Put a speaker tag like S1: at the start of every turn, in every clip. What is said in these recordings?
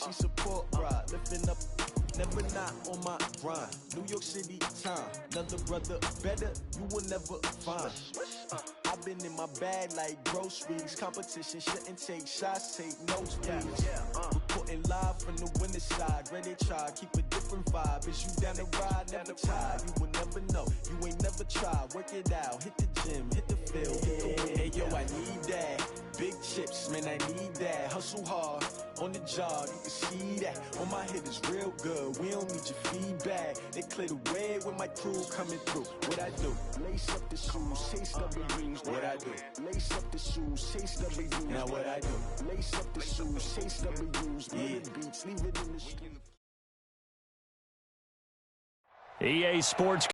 S1: She support ride, lifting up, never not on my grind. New York City time, another brother better, you will never find. I've been in my bag like groceries. Competition shouldn't take shots, take notes, please. Reporting live from the winter side. Ready to try, keep a different vibe. Is you down the ride, never tired. You will never know, you ain't never tried. Work it out, hit the gym, hit the field, hit the wind. Hey yo, I need that. Big chips, man, I need that. Hustle hard, on the job, you can see that. On my head is real good, we don't need your feedback. They clear the way with my crew coming through. What I do? Lace up the shoes, chase W's. What I do? Lace up the shoes, chase W's. Now what I do? Lace up the shoes, chase W's. Yeah. Beats, leave it in the street.
S2: EA Sports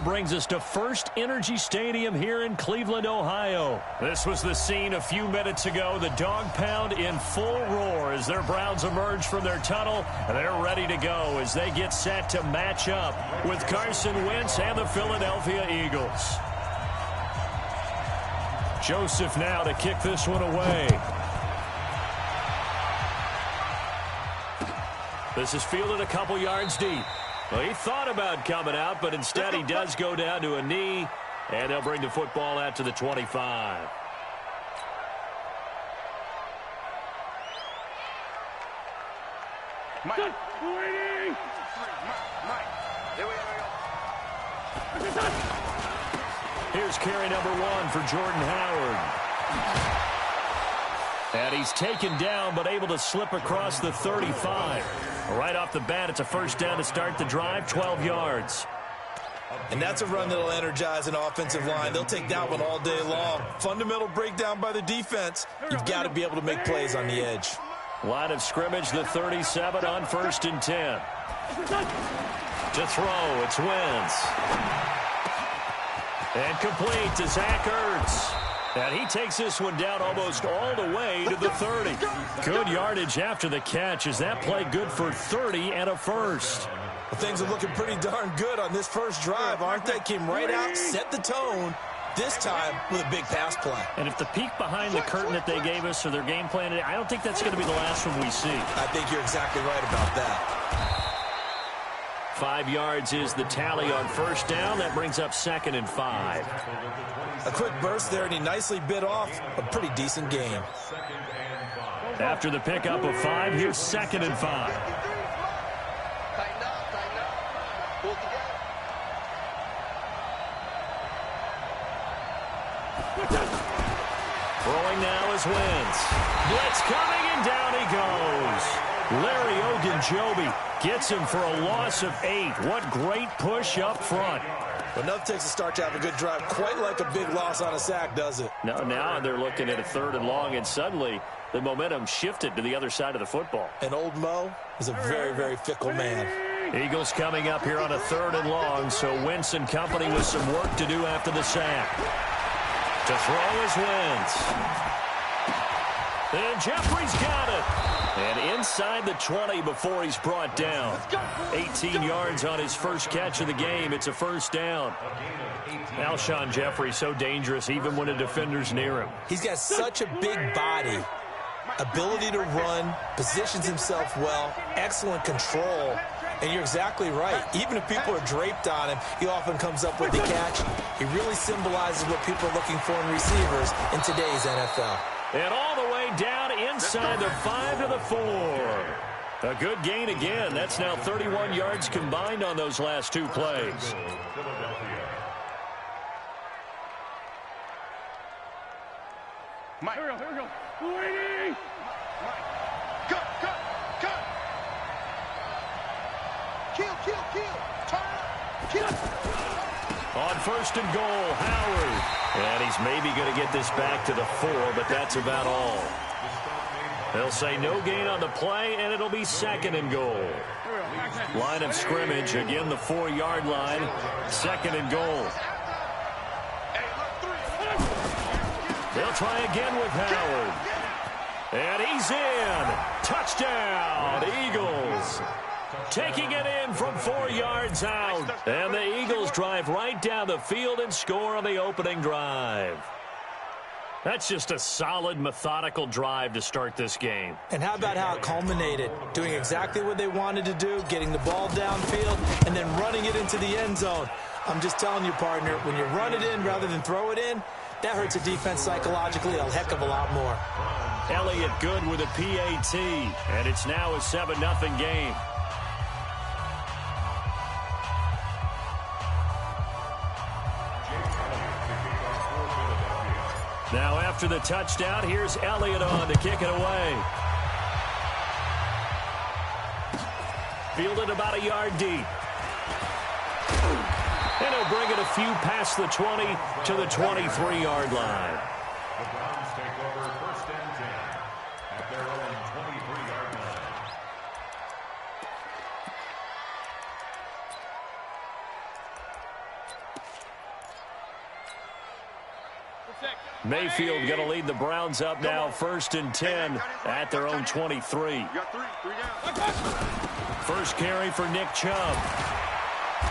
S2: brings us to First Energy Stadium here in Cleveland, Ohio. This was the scene a few minutes ago. The dog pound in full roar as their Browns emerge from their tunnel, and they're ready to go as they get set to match up with Carson Wentz and the Philadelphia Eagles. Joseph now to kick this one away. This is fielded a couple yards deep. Well, he thought about coming out, but instead he does go down to a knee, and they'll bring the football out to the 25.
S3: Mike. Waiting. Mike. Here we go.
S2: Here's carry number 1 for Jordan Howard. And he's taken down, but able to slip across the 35. Right off the bat, it's a first down to start the drive, 12 yards.
S4: And that's a run that'll energize an offensive line. They'll take that one all day long. Fundamental breakdown by the defense. You've got to be able to make plays on the edge.
S2: Line of scrimmage, the 37 on 1st and 10. To throw, it's Wentz. And complete to Zach Ertz. And he takes this one down almost all the way to the 30. Good yardage after the catch. Is that play good for 30 and a first?
S4: Well, things are looking pretty darn good on this first drive, aren't they? Came right out, set the tone, this time with a big pass play.
S2: And if the peek behind the curtain that they gave us or their game plan, I don't think that's going to be the last one we see.
S4: I think you're exactly right about that.
S2: 5 yards is the tally on first down. That brings up 2nd and 5.
S4: A quick burst there, and he nicely bit off a pretty decent game.
S2: After the pickup of 5, here's 2nd and 5.
S3: Tighten up. Pull together.
S2: Throwing now is Wentz. Blitz coming, and down he goes. Larry Ogunjobi gets him for a loss of 8. What great push up front.
S4: But enough takes a start to have a good drive. Quite like a big loss on a sack, does it?
S2: Now they're looking at a 3rd and long, and suddenly the momentum shifted to the other side of the football.
S4: And old Mo is a very, very fickle man.
S2: Eagles coming up here on a 3rd and long, so Wentz and company with some work to do after the sack. To throw is Wentz. And Jeffrey's got it. And inside the 20 before he's brought down. 18 yards on his first catch of the game. It's a first down. Alshon Jeffrey so dangerous even when a defender's near him.
S4: He's got such a big body. Ability to run, positions himself well, excellent control. And you're exactly right. Even if people are draped on him, he often comes up with the catch. He really symbolizes what people are looking for in receivers in today's NFL.
S2: And all the way down inside the 5 to the 4. A good gain again. That's now 31 yards combined on those last 2 plays.
S3: Mike. Here we go. Waiting. Mike. Cut. Kill. Turn up. Kill.
S2: On 1st and goal, Howard. And he's maybe going to get this back to the 4, but that's about all. They'll say no gain on the play, and it'll be 2nd and goal. Line of scrimmage, again the 4-yard line, 2nd and goal. They'll try again with Howard. And he's in. Touchdown, Eagles. Taking it in from 4 yards out. And the Eagles drive right down the field and score on the opening drive. That's just a solid, methodical drive to start this game.
S4: And how about how it culminated? Doing exactly what they wanted to do, getting the ball downfield, and then running it into the end zone. I'm just telling you, partner, when you run it in rather than throw it in, that hurts a defense psychologically a heck of a lot more.
S2: Elliott good with a PAT, and it's now a 7-0 game. Now after the touchdown, here's Elliott on to kick it away. Fielded about a yard deep. And he'll bring it a few past the 20 to the 23-yard line.
S5: The Browns take over 1st and 10 at their own 23-yard line.
S2: Mayfield going to lead the Browns up now, 1st and 10 at their own 23.
S3: You got three down.
S2: First carry for Nick Chubb.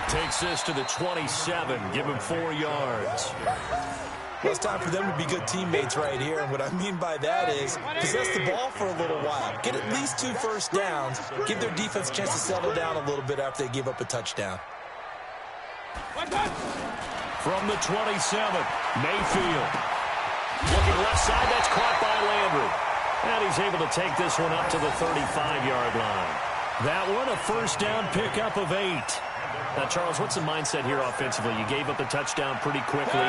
S2: Takes this to the 27. Give him 4 yards.
S4: Well, it's time for them to be good teammates right here. And what I mean by that is possess the ball for a little while. Get at least 2 first downs. Give their defense a chance to settle down a little bit after they give up a touchdown.
S2: From the 27, Mayfield. Looking left side, that's caught by Landry. And he's able to take this one up to the 35-yard line. That one, a first down pickup of 8. Now, Charles, what's the mindset here offensively? You gave up a touchdown pretty quickly.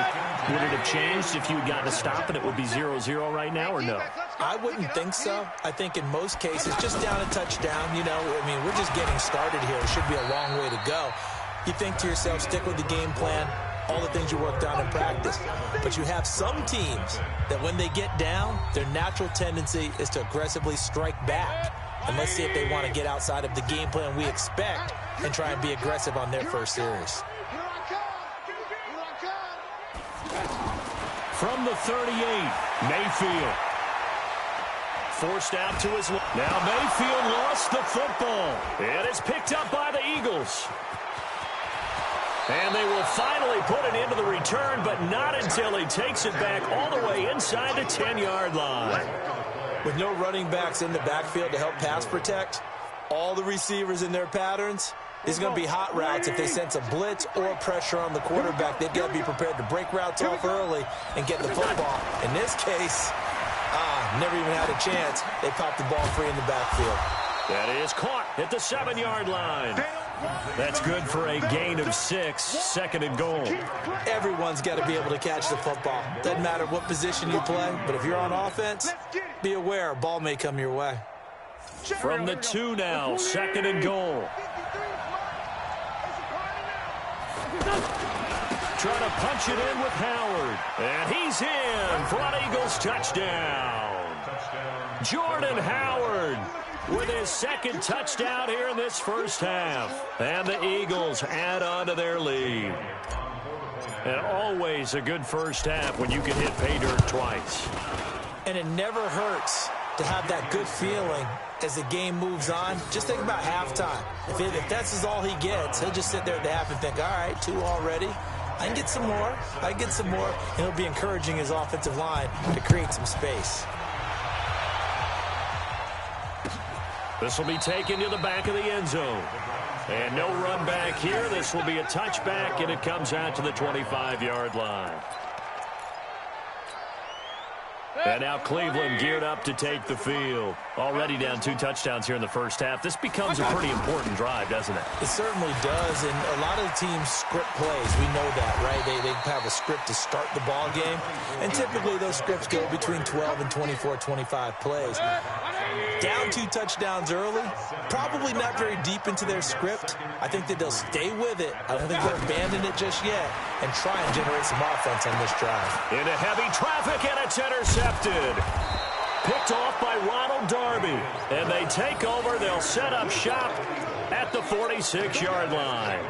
S2: Would it have changed if you had gotten a stop and it would be 0-0 right now, or no?
S4: I wouldn't think so. I think in most cases, just down a touchdown, you know, I mean, we're just getting started here. It should be a long way to go. You think to yourself, stick with the game plan, all the things you worked on in practice. But you have some teams that when they get down, their natural tendency is to aggressively strike back. And let's see if they want to get outside of the game plan we expect and try and be aggressive on their first series.
S2: From the 38, Mayfield. Forced out to his left. Now Mayfield lost the football. It is picked up by the Eagles. And they will finally put it into the return, but not until he takes it back all the way inside the 10-yard line.
S4: With no running backs in the backfield to help pass protect, all the receivers in their patterns, it's going to be hot routes. If they sense a blitz or pressure on the quarterback, they've got to be prepared to break routes off early and get the football. In this case, never even had a chance. They popped the ball free in the backfield.
S2: That is caught at the 7-yard line. That's good for a gain of 6, 2nd and goal.
S4: Everyone's got to be able to catch the football. Doesn't matter what position you play, but if you're on offense, be aware a ball may come your way.
S2: From the 2 now, 2nd and goal. Trying to punch it in with Howard. And he's in for an Eagles touchdown. Jordan Howard with his 2nd touchdown here in this first half. And the Eagles add on to their lead. And always a good first half when you can hit pay dirt twice.
S4: And it never hurts to have that good feeling as the game moves on. Just think about halftime. If that's all he gets, he'll just sit there at the half and think, all right, 2 already. I can get some more. I can get some more. And he'll be encouraging his offensive line to create some space.
S2: This will be taken to the back of the end zone. And no run back here. This will be a touchback, and it comes out to the 25-yard line. And now Cleveland geared up to take the field. Already down 2 touchdowns here in the first half. This becomes a pretty important drive, doesn't it?
S4: It certainly does, and a lot of the teams script plays. We know that, right? They have a script to start the ball game, and typically those scripts go between 12 and 24, 25 plays. Down 2 touchdowns early, probably not very deep into their script. I think that they'll stay with it. I don't think they'll abandon it just yet and try and generate some offense on this drive.
S2: Into heavy traffic, and it's intercepted. Picked off by Ronald Darby. And they take over. They'll set up shop at the 46-yard line.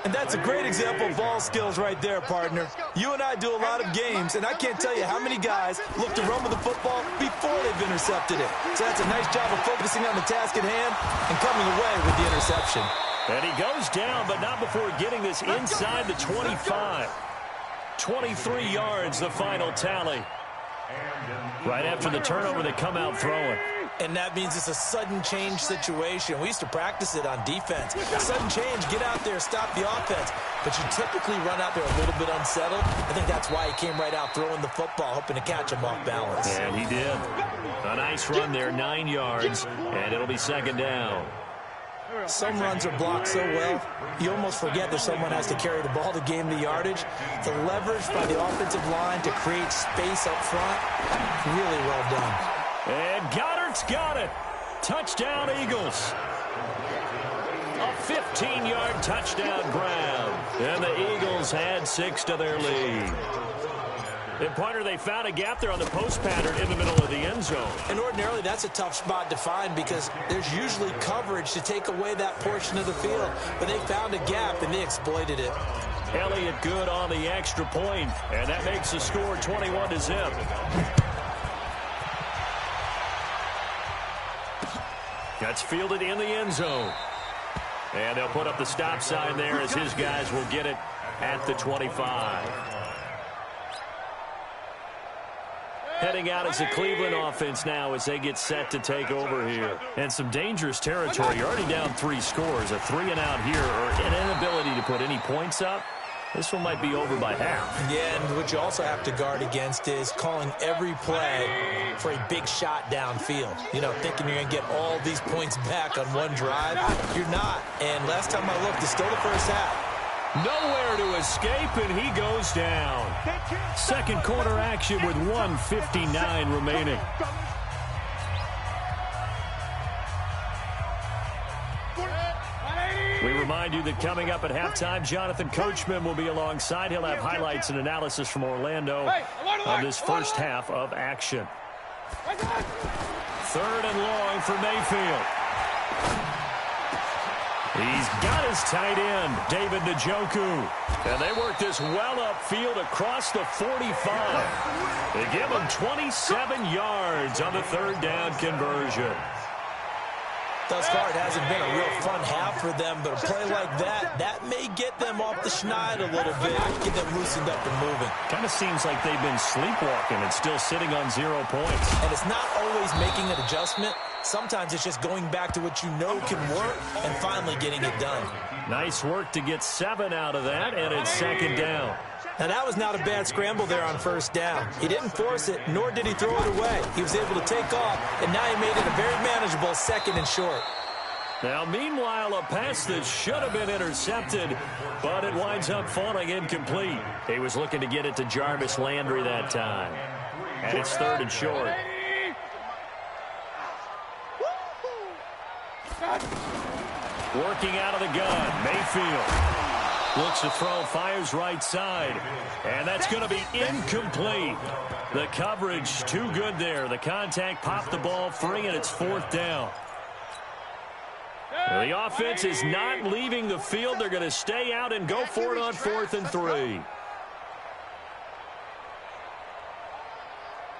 S4: And that's a great example of ball skills right there, partner. You and I do a lot of games, and I can't tell you how many guys look to run with the football before they've intercepted it. So that's a nice job of focusing on the task at hand and coming away with the interception.
S2: And he goes down, but not before getting this inside the 25. 23 yards, the final tally. Right after the turnover, they come out throwing.
S4: And that means it's a sudden change situation. We used to practice it on defense. Sudden change, get out there, stop the offense. But you typically run out there a little bit unsettled. I think that's why he came right out throwing the football, hoping to catch him off balance.
S2: And he did. A nice run there, 9 yards, and it'll be second down.
S4: Some runs are blocked so well, you almost forget that someone has to carry the ball to gain the yardage. The leverage by the offensive line to create space up front, really well done.
S2: And Goddard's got it. Touchdown, Eagles. A 15-yard touchdown, Brown. And the Eagles add 6 to their lead. And, partner, they found a gap there on the post pattern in the middle of the end zone.
S4: And ordinarily, that's a tough spot to find because there's usually coverage to take away that portion of the field. But they found a gap, and they exploited it.
S2: Elliott good on the extra point, and that makes the score 21-0. That's fielded in the end zone. And they'll put up the stop sign there as his guys will get it at the 25. Heading out as the Cleveland offense now as they get set to take over here. And some dangerous territory. You're already down 3 scores. A 3-and-out here or an inability to put any points up. This one might be over by half. Yeah, and what you also have to guard against is calling every play for a big shot downfield. You know, thinking you're going to get all these points back on one drive. You're not. And last time I looked, it's still the first half. Nowhere to escape, and he goes down. Second quarter action with 1:59 remaining. We remind you that coming up at halftime, Jonathan Coachman will be alongside. He'll have highlights and analysis from Orlando on this first half of action. Third and long for Mayfield. He's got his tight end, David Njoku. And they work this well upfield across the 45. They give him 27 yards on the third down conversion.
S4: Thus far, it hasn't been a real fun half for them, but a play like that may get them off the schneid a little bit, get them loosened up and moving.
S2: Kind of seems like they've been sleepwalking and still sitting on 0 points.
S4: And it's not always making an adjustment. Sometimes it's just going back to what you know can work and finally getting it done.
S2: Nice work to get 7 out of that, and it's second down.
S4: Now, that was not a bad scramble there on first down. He didn't force it, nor did he throw it away. He was able to take off, and now he made it a very manageable second and short.
S2: Now, meanwhile, a pass that should have been intercepted, but it winds up falling incomplete. He was looking to get it to Jarvis Landry that time. And it's third and short. Working out of the gun, Mayfield. Looks to throw, fires right side. And that's going to be incomplete. The coverage too good there. The contact popped the ball free, and it's fourth down. The offense is not leaving the field. They're going to stay out and go for it on 4th and 3.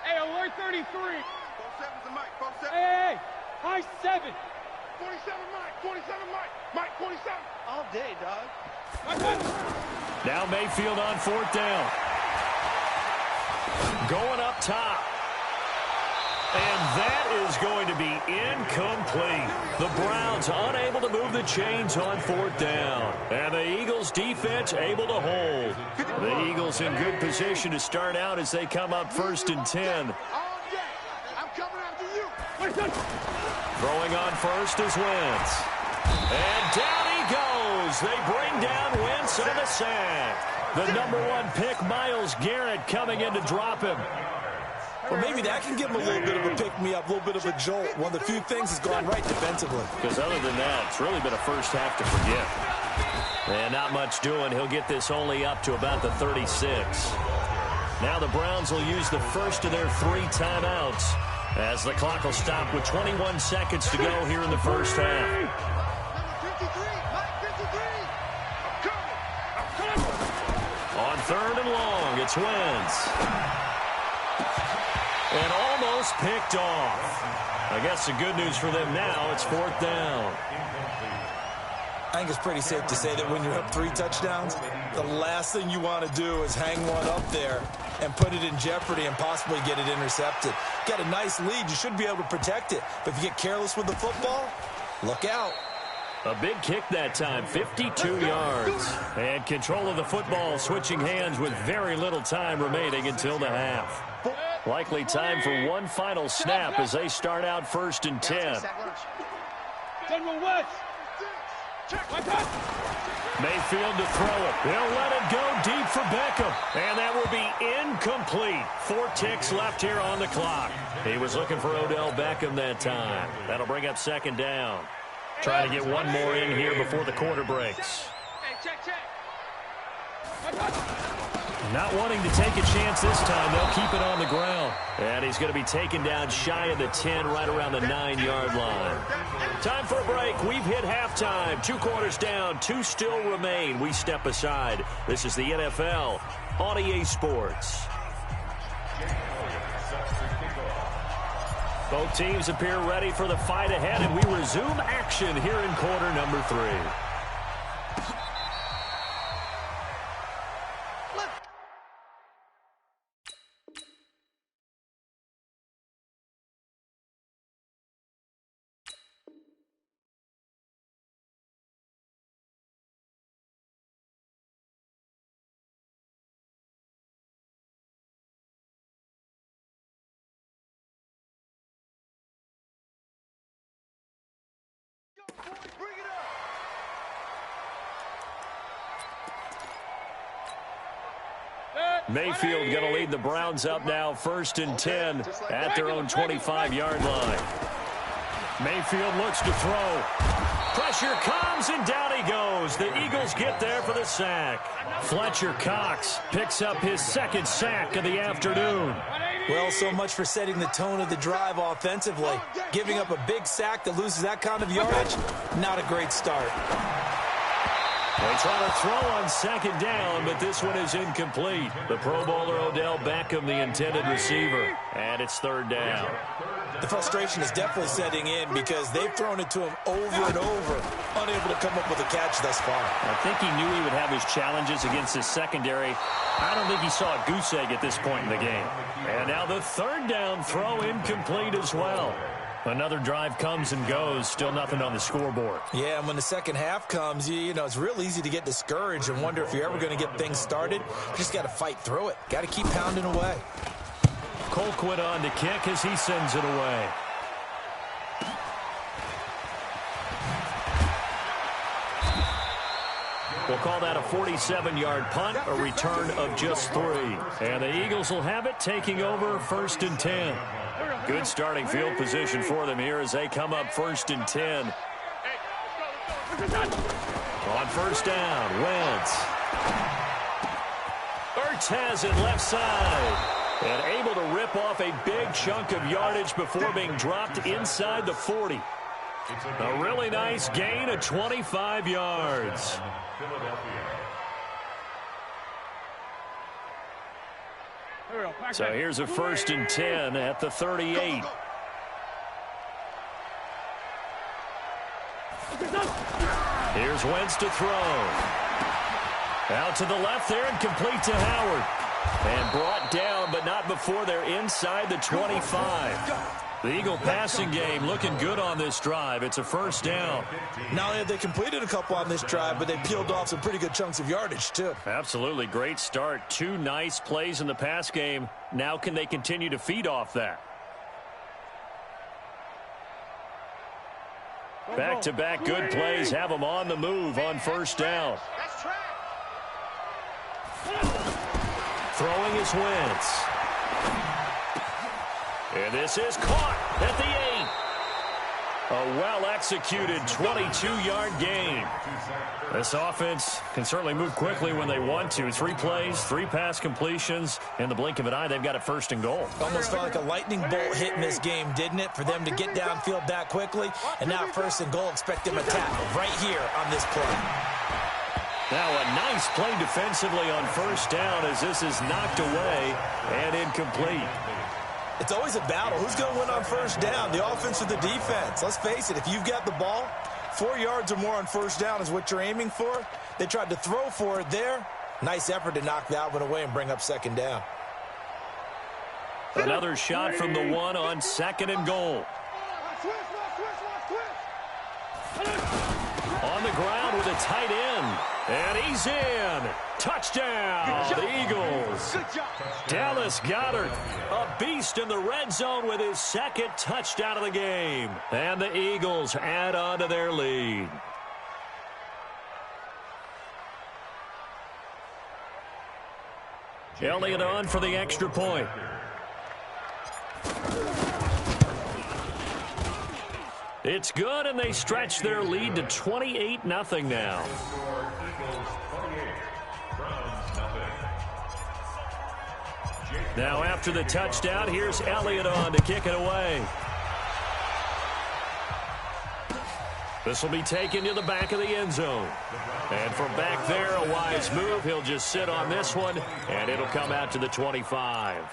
S3: Hey, alert 33. 47's the mic. 47. Hey, high 7. 47 Mike. 47 Mike. Mike 47. All day, dog.
S2: Now Mayfield on 4th down. Going up top. And that is going to be incomplete. The Browns unable to move the chains on 4th down. And the Eagles defense able to hold. The Eagles in good position to start out as they come up 1st and 10.
S3: I'm coming after you.
S2: Throwing on first is Wentz. And down he goes. They bring down Wentz on the sack. The #1 pick, Myles Garrett, coming in to drop him.
S4: Well, maybe that can give him a little bit of a pick-me-up, a little bit of a jolt. One of the few things has gone right defensively.
S2: Because other than that, it's really been a first half to forget. And not much doing. He'll get this only up to about the 36. Now the Browns will use the first of their 3 timeouts as the clock will stop with 21 seconds to go here in the first half. On 3rd and long, it's Wentz. And almost picked off. I guess the good news for them now, it's 4th down.
S4: I think it's pretty safe to say that when you're up 3 touchdowns, the last thing you want to do is hang one up there and put it in jeopardy and possibly get it intercepted. Got a nice lead. You should be able to protect it. But if you get careless with the football, look out.
S2: A big kick that time, 52 yards. And control of the football switching hands with very little time remaining until the half. Likely time for one final snap as they start out 1st and 10.
S3: General West.
S2: Mayfield to throw it. They'll let it go deep for Beckham. And that will be incomplete. 4 ticks left here on the clock. He was looking for Odell Beckham that time. That'll bring up 2nd down. Trying to get one more in here before the quarter breaks. Not wanting to take a chance this time. They'll keep it on the ground. And he's going to be taken down shy of the 10, right around the 9-yard line. Time for a break. We've hit halftime. 2 quarters down. 2 still remain. We step aside. This is the NFL on EA Sports. Both teams appear ready for the fight ahead, and we resume action here in quarter number 3. Mayfield going to lead the Browns up now 1st and 10 at their own 25-yard line. Mayfield looks to throw. Pressure comes, and down he goes. The Eagles get there for the sack. Fletcher Cox picks up his 2nd sack of the afternoon.
S4: Well, so much for setting the tone of the drive offensively. Giving up a big sack that loses that kind of yardage, not a great start.
S2: They try to throw on 2nd down, but this one is incomplete. The Pro Bowler Odell Beckham, the intended receiver, and it's 3rd down.
S4: The frustration is definitely setting in because they've thrown it to him over and over, unable to come up with a catch thus far.
S2: I think he knew he would have his challenges against his secondary. I don't think he saw a goose egg at this point in the game. And now the 3rd down throw incomplete as well. Another drive comes and goes, still nothing on the scoreboard.
S4: Yeah, and when the second half comes, you know, it's real easy to get discouraged and wonder if you're ever going to get things started. You just got to fight through it. Got to keep pounding away.
S2: Colquitt on to kick as he sends it away. We'll call that a 47-yard punt, a return of just 3. And the Eagles will have it, taking over 1st and 10. Good starting field position for them here as they come up 1st and 10. On 1st down, Wentz. Ertz has it left side. And able to rip off a big chunk of yardage before being dropped inside the 40. A really nice gain of 25 yards. So here's a 1st and 10 at the 38. Here's Wentz to throw. Out to the left there and complete to Howard. And brought down, but not before they're inside the 25. The Eagle passing game looking good on this drive. It's a 1st down.
S4: Not only have they completed a couple on this drive, but they peeled off some pretty good chunks of yardage, too.
S2: Absolutely. Great start. 2 nice plays in the pass game. Now can they continue to feed off that? Back-to-back good plays have them on the move on 1st down. Throwing is Wentz. And this is caught at the 8. A well-executed 22-yard gain. This offense can certainly move quickly when they want to. 3 plays, 3 pass completions. In the blink of an eye, they've got it 1st and goal.
S4: Almost felt like a lightning bolt hit in this game, didn't it? For them to get downfield that quickly. And now 1st and goal, expect them to tackle right here on this play.
S2: Now a nice play defensively on 1st down as this is knocked away and incomplete.
S4: It's always a battle. Who's going to win on 1st down, the offense or the defense? Let's face it, if you've got the ball, 4 yards or more on first down is what you're aiming for. They tried to throw for it there. Nice effort to knock that one away and bring up second down.
S2: Another shot from the 1 on 2nd and goal. On the ground with a tight end. And he's in. Touchdown, the Eagles. Dallas Goedert, a beast in the red zone with his 2nd touchdown of the game. And the Eagles add on to their lead. Elliott on for the extra point. It's good, and they stretch their lead to 28-0 now. Now after the touchdown, here's Elliott on to kick it away. This will be taken to the back of the end zone. And from back there, a wise move. He'll just sit on this one, and it'll come out to the 25.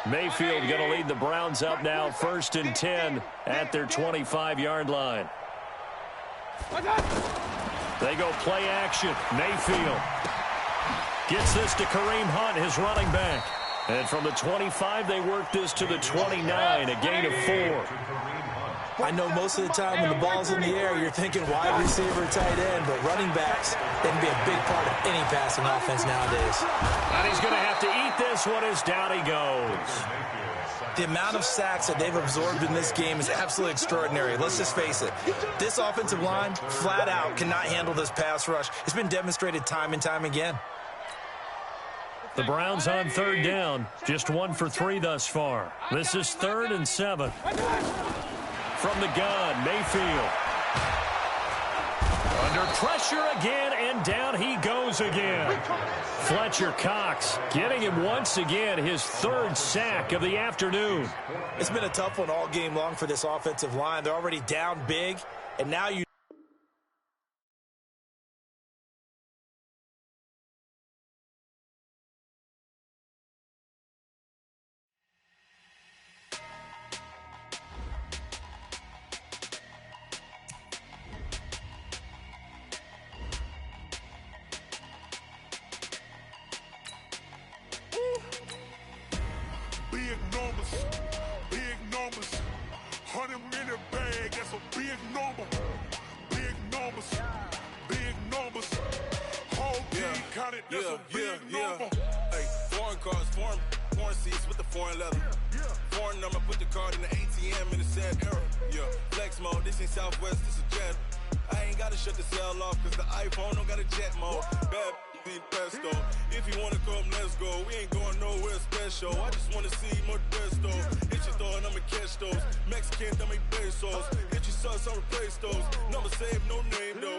S2: Mayfield going to lead the Browns up now, 1st and 10 at their 25-yard line. They go play action. Mayfield gets this to Kareem Hunt, his running back. And from the 25, they work this to the 29, a gain of 4.
S4: I know most of the time when the ball's in the air, you're thinking wide receiver, tight end, but running backs, they can be a big part of any passing offense nowadays.
S2: And he's going to have to eat this one as down he goes.
S4: The amount of sacks that they've absorbed in this game is absolutely extraordinary. Let's just face it. This offensive line, flat out, cannot handle this pass rush. It's been demonstrated time and time again.
S2: The Browns on 3rd down, just 1 for 3 thus far. This is 3rd and 7. From the gun, Mayfield. Under pressure again, and down he goes again. Fletcher Cox getting him once again, his 3rd sack of the afternoon.
S4: It's been a tough one all game long for this offensive line. They're already down big, and now you
S3: big numbers, 100-minute bag, that's a big number. Big numbers, whole team counted, that's a big number.
S6: Hey, foreign cars, foreign seats with the foreign leather. Foreign number, put the card in the ATM in the sad era. Yeah, flex mode, this ain't Southwest, this is Jet. I ain't gotta shut the cell off, cause the iPhone don't got a jet mode. Bad pesto. If you wanna come, let's go. We ain't going nowhere special. I just wanna see more Modesto. Hit your thought, I'ma catch those. Mexican, I make pesos. Hit your sauce, I'll replace those. Number saved, no name though.